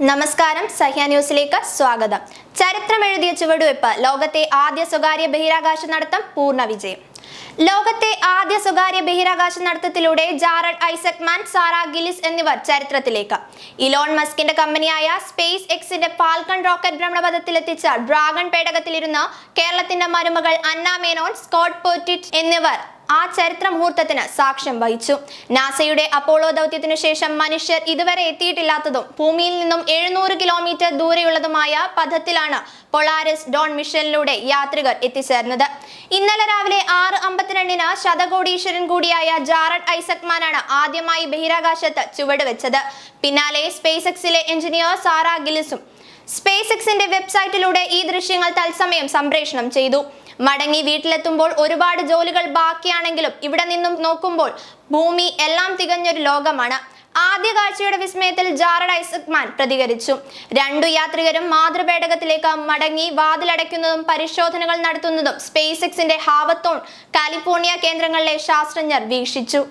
നമസ്കാരം, സഹ്യ ന്യൂസിലേക്ക് സ്വാഗതം. ചരിത്രമെഴുതിയ ചുവടുവെപ്പ്. ലോകത്തെ ആദ്യ സ്വകാര്യ ബഹിരാകാശ നടത്തം പൂർണ്ണ വിജയം. ലോകത്തെ ആദ്യ സ്വകാര്യ ബഹിരാകാശ നടത്തത്തിലൂടെ ജാറഡ് ഐസക്മാൻ, സാറ ഗില്ലിസ് എന്നിവർ ചരിത്രത്തിലേക്ക്. ഇലോൺ മസ്കിന്റെ കമ്പനിയായ സ്പേസ് എക്സിന്റെ ഫാൽക്കൺ റോക്കറ്റ് ഭ്രമണപഥത്തിലെത്തിച്ച ഡ്രാഗൺ പേടകത്തിലിരുന്ന് കേരളത്തിന്റെ മരുമകൾ അന്ന മേനോൻ, സ്കോട്ട് പോറ്റിറ്റ് എന്നിവർ ആ ചരിത്ര മുഹൂർത്തത്തിന് സാക്ഷ്യം വഹിച്ചു. നാസയുടെ അപ്പോളോ ദൗത്യത്തിനു ശേഷം മനുഷ്യർ ഇതുവരെ എത്തിയിട്ടില്ലാത്തതും ഭൂമിയിൽ നിന്നും 700 കിലോമീറ്റർ ദൂരെയുള്ളതുമായ പഥത്തിലാണ് പൊളാരിസ് ഡോൺ മിഷനിലൂടെ യാത്രികർ എത്തിച്ചേർന്നത്. ഇന്നലെ രാവിലെ 6:52-ന് ശതകോടീശ്വരൻ കൂടിയായ ജാറഡ് ഐസക്മാനാണ് ആദ്യമായി ബഹിരാകാശത്ത് ചുവടുവെച്ചത്. പിന്നാലെ സ്പേസ് എക്സിലെ എഞ്ചിനീയർ സാറ ഗില്ലിസും സ്പേസ് എക്സിന്റെ വെബ്സൈറ്റിലൂടെ ഈ ദൃശ്യങ്ങൾ തത്സമയം സംപ്രേഷണം ചെയ്തു. മടങ്ങി വീട്ടിലെത്തുമ്പോൾ ഒരുപാട് ജോലികൾ ബാക്കിയാണെങ്കിലും ഇവിടെ നിന്നും നോക്കുമ്പോൾ ഭൂമി എല്ലാം തികഞ്ഞൊരു ലോകമാണ്. ആദ്യ കാഴ്ചയുടെ വിസ്മയത്തിൽ ജാറഡ് ഐസക്മാൻ പ്രതികരിച്ചു. 2 യാത്രികരും മാതൃപേടകത്തിലേക്ക് മടങ്ങി വാതിലടയ്ക്കുന്നതും പരിശോധനകൾ നടത്തുന്നതും സ്പേസ് എക്സിന്റെ ഹാവത്തോൺ, കാലിഫോർണിയ കേന്ദ്രങ്ങളിലെ ശാസ്ത്രജ്ഞർ വീക്ഷിച്ചു.